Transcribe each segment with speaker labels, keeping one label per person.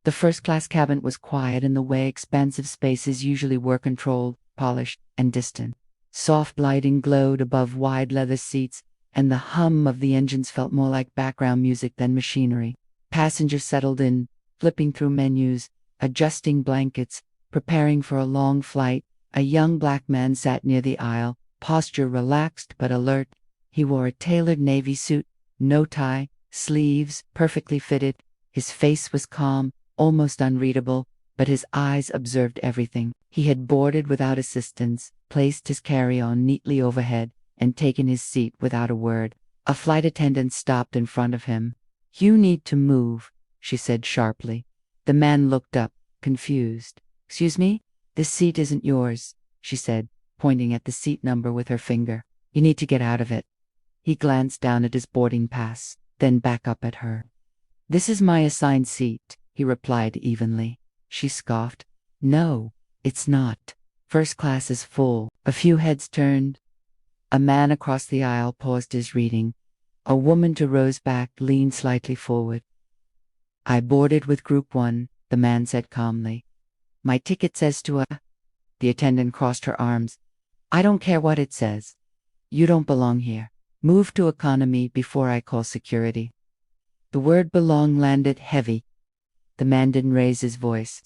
Speaker 1: The first-class cabin was quiet in the way expansive spaces usually were, controlled, polished, and distant. Soft lighting glowed above wide leather seats, and the hum of the engines felt more like background music than machinery. Passengers settled in, flipping through menus, adjusting blankets, preparing for a long flight. A young black man sat near the aisle, posture relaxed but alert. He wore a tailored navy suit, no tie, sleeves perfectly fitted. His face was calm, almost unreadable, but his eyes observed everything. He had boarded without assistance, placed his carry-on neatly overhead, and taken his seat without a word. A flight attendant stopped in front of him. "You need to move," she said sharply. The man looked up, confused. "Excuse me? This seat isn't yours," she said, pointing at the seat number with her finger. "You need to get out of it." He glanced down at his boarding pass, then back up at her. "This is my assigned seat," he replied evenly. She scoffed. "No, it's not. First class is full." A few heads turned. A man across the aisle paused his reading. A woman to Rose's back leaned slightly forward. "I boarded with Group 1, the man said calmly. "My ticket says to a—" The attendant crossed her arms. "I don't care what it says. You don't belong here. Move to economy before I call security." The word belong landed heavy. The man didn't raise his voice.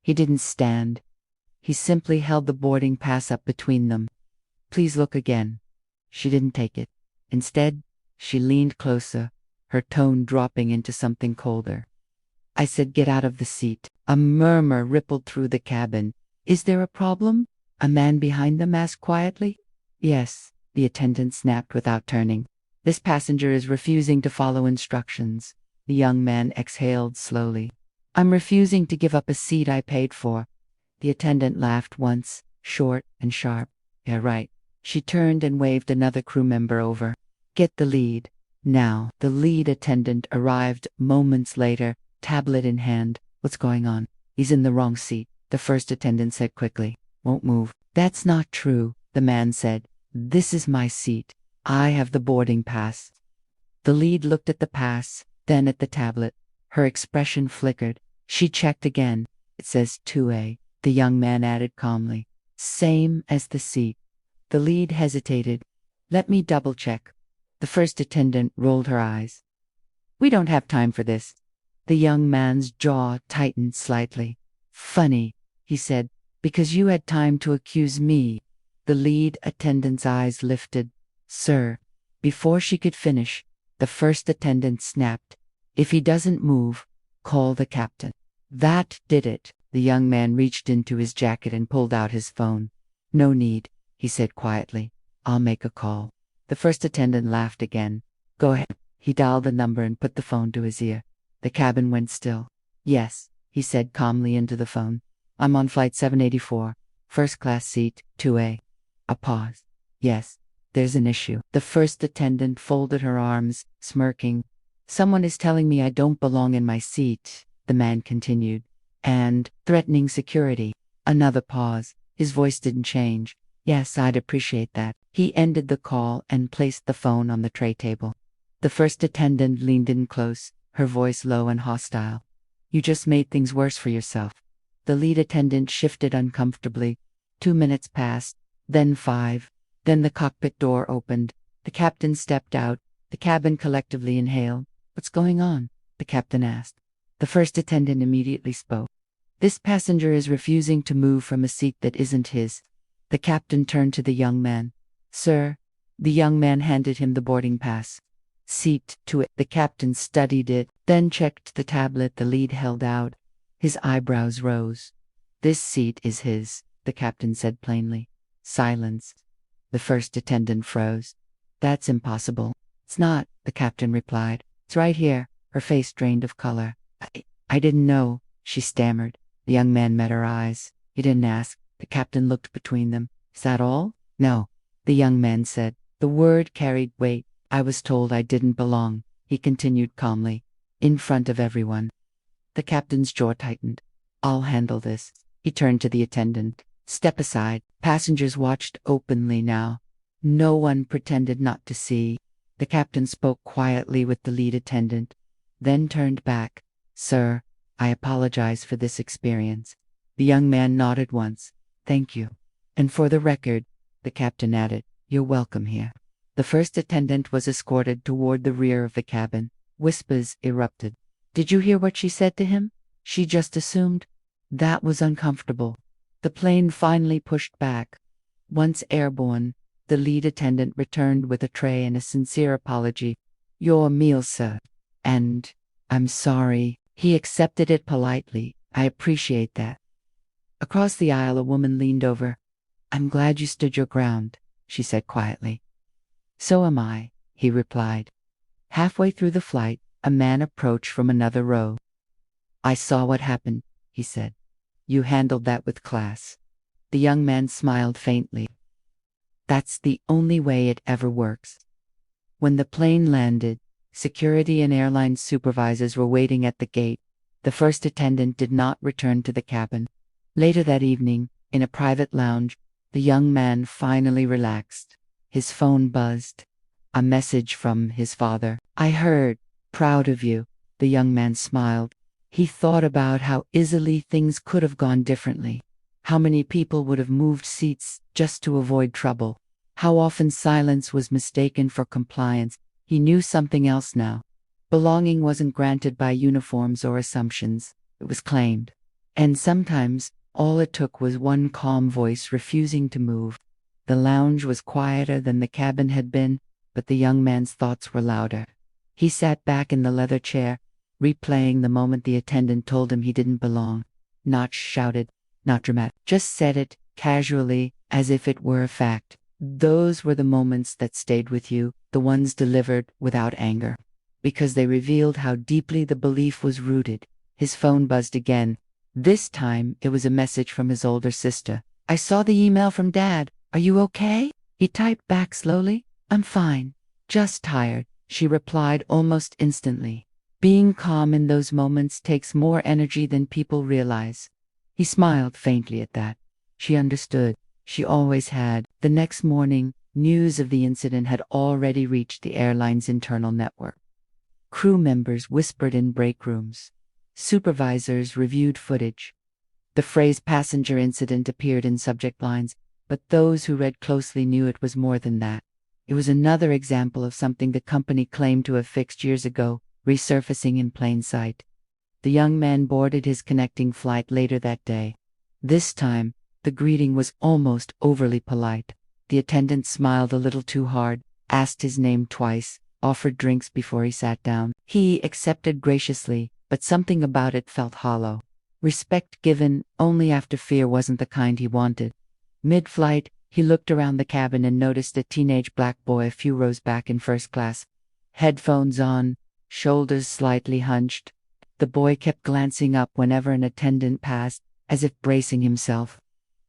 Speaker 1: He didn't stand. He simply held the boarding pass up between them. "Please look again." She didn't take it. Instead, she leaned closer, her tone dropping into something colder. "I said get out of the seat." A murmur rippled through the cabin. "Is there a problem?" a man behind them asked quietly. "Yes," the attendant snapped without turning. "This passenger is refusing to follow instructions." The young man exhaled slowly. "I'm refusing to give up a seat I paid for." The attendant laughed once, short and sharp. "Yeah, right." She turned and waved another crew member over. "Get the lead." Now, the lead attendant arrived moments later, tablet in hand. "What's going on?" "He's in the wrong seat," the first attendant said quickly. "Won't move." "That's not true," the man said. "This is my seat. I have the boarding pass." The lead looked at the pass, then at the tablet. Her expression flickered. She checked again. "It says 2A," the young man added calmly. "Same as the seat." The lead hesitated. "Let me double-check." The first attendant rolled her eyes. "We don't have time for this." The young man's jaw tightened slightly. "Funny," he said, "because you had time to accuse me." The lead attendant's eyes lifted. "Sir." Before she could finish, the first attendant snapped. "If he doesn't move, call the captain." That did it. The young man reached into his jacket and pulled out his phone. "No need," he said quietly. "I'll make a call." The first attendant laughed again. "Go ahead." He dialed the number and put the phone to his ear. The cabin went still. "Yes," he said calmly into the phone. "I'm on flight 784, first class seat, 2A. A pause. "Yes, there's an issue." The first attendant folded her arms, smirking. "Someone is telling me I don't belong in my seat," the man continued, "and threatening security." Another pause. His voice didn't change. "Yes, I'd appreciate that." He ended the call and placed the phone on the tray table. The first attendant leaned in close, her voice low and hostile. "You just made things worse for yourself." The lead attendant shifted uncomfortably. 2 minutes passed, then 5. Then the cockpit door opened. The captain stepped out. The cabin collectively inhaled. "What's going on?" the captain asked. The first attendant immediately spoke. "This passenger is refusing to move from a seat that isn't his." The captain turned to the young man. "Sir." The young man handed him the boarding pass. "Seat to it." The captain studied it, then checked the tablet the lead held out. His eyebrows rose. "This seat is his," the captain said plainly. Silence. The first attendant froze. "That's impossible." "It's not," the captain replied. "It's right here." Her face drained of color. I didn't know," she stammered. The young man met her eyes. He didn't ask. The captain looked between them. "Is that all?" "No," the young man said. The word carried weight. "I was told I didn't belong," he continued calmly, "in front of everyone." The captain's jaw tightened. "I'll handle this." He turned to the attendant. "Step aside." Passengers watched openly now. No one pretended not to see. The captain spoke quietly with the lead attendant, then turned back. "Sir, I apologize for this experience. The young man nodded once. Thank you. And for the record, the captain added, you're welcome here. The first attendant was escorted toward the rear of the cabin. Whispers erupted. Did you hear what she said to him? She just assumed. That was uncomfortable. The plane finally pushed back. Once airborne, the lead attendant returned with a tray and a sincere apology. Your meal, sir. And, I'm sorry. He accepted it politely. I appreciate that. Across the aisle, a woman leaned over. I'm glad you stood your ground, she said quietly. So am I, he replied. Halfway through the flight, a man approached from another row. I saw what happened, he said. You handled that with class. The young man smiled faintly. That's the only way it ever works. When the plane landed, security and airline supervisors were waiting at the gate. The first attendant did not return to the cabin. Later that evening, in a private lounge, the young man finally relaxed. His phone buzzed. A message from his father. I heard. Proud of you. The young man smiled. He thought about how easily things could have gone differently. How many people would have moved seats just to avoid trouble. How often silence was mistaken for compliance. He knew something else now. Belonging wasn't granted by uniforms or assumptions. It was claimed. And sometimes, all it took was one calm voice refusing to move. The lounge was quieter than the cabin had been, but the young man's thoughts were louder. He sat back in the leather chair, replaying the moment the attendant told him he didn't belong. Not shouted, not dramatic, just said it, casually, as if it were a fact. Those were the moments that stayed with you, the ones delivered without anger. Because they revealed how deeply the belief was rooted. His phone buzzed again. This time, it was a message from his older sister. I saw the email from Dad. Are you okay? He typed back slowly. I'm fine. Just tired, she replied almost instantly. Being calm in those moments takes more energy than people realize. He smiled faintly at that. She understood. She always had. The next morning, news of the incident had already reached the airline's internal network. Crew members whispered in break rooms. Supervisors reviewed footage. The phrase passenger incident appeared in subject lines, but those who read closely knew it was more than that. It was another example of something the company claimed to have fixed years ago, resurfacing in plain sight. The young man boarded his connecting flight later that day. This time, the greeting was almost overly polite. The attendant smiled a little too hard, asked his name twice, offered drinks before he sat down. He accepted graciously, but something about it felt hollow. Respect given only after fear wasn't the kind he wanted. Mid-flight, he looked around the cabin and noticed a teenage black boy a few rows back in first class. Headphones on, shoulders slightly hunched. The boy kept glancing up whenever an attendant passed, as if bracing himself.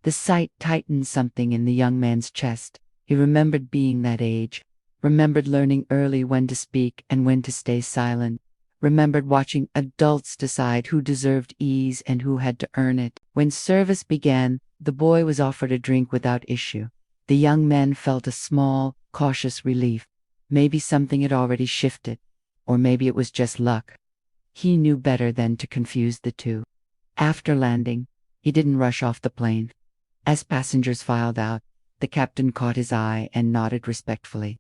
Speaker 1: The sight tightened something in the young man's chest. He remembered being that age, remembered learning early when to speak and when to stay silent, remembered watching adults decide who deserved ease and who had to earn it. When service began, the boy was offered a drink without issue. The young man felt a small, cautious relief. Maybe something had already shifted, or maybe it was just luck. He knew better than to confuse the two. After landing, he didn't rush off the plane. As passengers filed out, the captain caught his eye and nodded respectfully.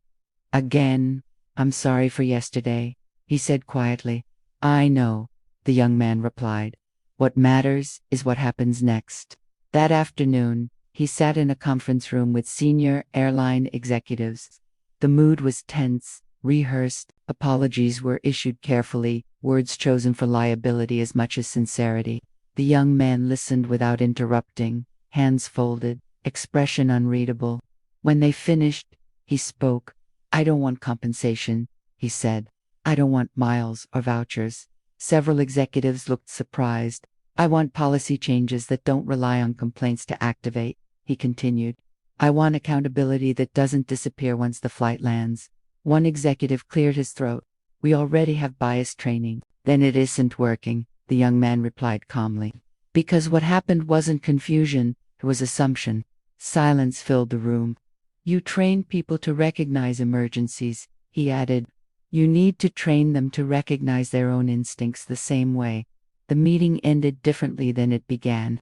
Speaker 1: Again, I'm sorry for yesterday, he said quietly. I know, the young man replied. What matters is what happens next. That afternoon, he sat in a conference room with senior airline executives. The mood was tense, rehearsed, apologies were issued carefully, words chosen for liability as much as sincerity. The young man listened without interrupting, hands folded, expression unreadable. When they finished, he spoke. I don't want compensation, he said. I don't want miles or vouchers. Several executives looked surprised. I want policy changes that don't rely on complaints to activate, he continued. I want accountability that doesn't disappear once the flight lands. One executive cleared his throat. We already have bias training. Then it isn't working, the young man replied calmly. Because what happened wasn't confusion, it was assumption. Silence filled the room. You train people to recognize emergencies, he added. You need to train them to recognize their own instincts the same way. The meeting ended differently than it began.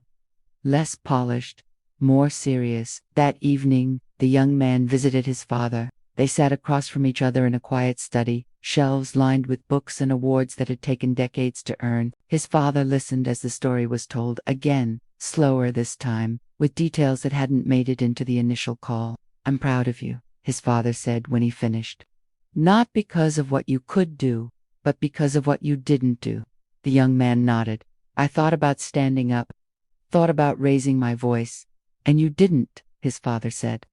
Speaker 1: Less polished, more serious. That evening, the young man visited his father. They sat across from each other in a quiet study, shelves lined with books and awards that had taken decades to earn. His father listened as the story was told, again, slower this time, with details that hadn't made it into the initial call. "I'm proud of you," his father said when he finished. "Not because of what you could do, but because of what you didn't do." The young man nodded. "I thought about standing up, thought about raising my voice, and you didn't," his father said.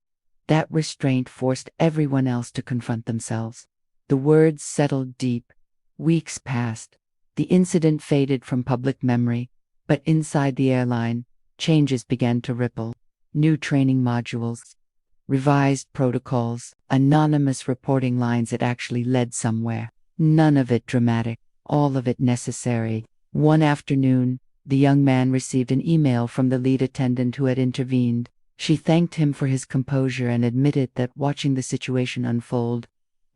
Speaker 1: That restraint forced everyone else to confront themselves. The words settled deep. Weeks passed. The incident faded from public memory, but inside the airline, changes began to ripple. New training modules, revised protocols, anonymous reporting lines that actually led somewhere. None of it dramatic, all of it necessary. One afternoon, the young man received an email from the lead attendant who had intervened. She thanked him for his composure and admitted that watching the situation unfold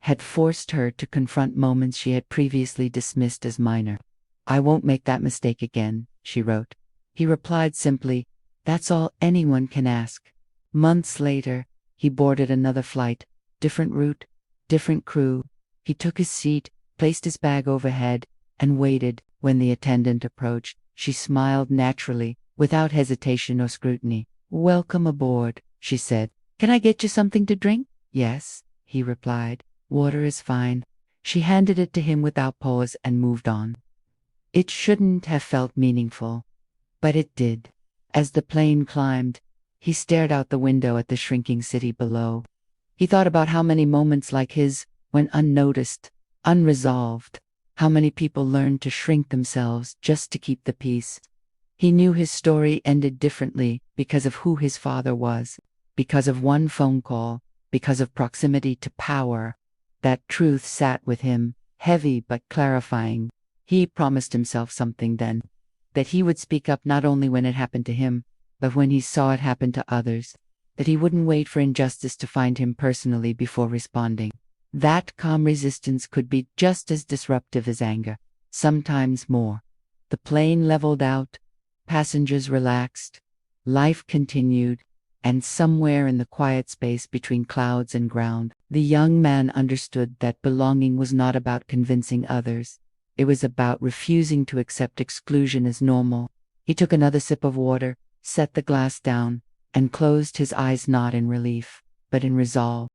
Speaker 1: had forced her to confront moments she had previously dismissed as minor. "I won't make that mistake again," she wrote. He replied simply, "That's all anyone can ask." Months later, he boarded another flight, different route, different crew. He took his seat, placed his bag overhead, and waited. When the attendant approached, she smiled naturally, without hesitation or scrutiny. "Welcome aboard," she said. "Can I get you something to drink?" "Yes," he replied. "Water is fine." She handed it to him without pause and moved on. It shouldn't have felt meaningful, but it did. As the plane climbed, he stared out the window at the shrinking city below. He thought about how many moments like his went unnoticed, unresolved, how many people learned to shrink themselves just to keep the peace. He knew his story ended differently because of who his father was, because of one phone call, because of proximity to power. That truth sat with him, heavy but clarifying. He promised himself something then, that he would speak up not only when it happened to him, but when he saw it happen to others, that he wouldn't wait for injustice to find him personally before responding. That calm resistance could be just as disruptive as anger, sometimes more. The plane leveled out, passengers relaxed, life continued, and somewhere in the quiet space between clouds and ground, the young man understood that belonging was not about convincing others. It was about refusing to accept exclusion as normal. He took another sip of water, set the glass down, and closed his eyes not in relief, but in resolve.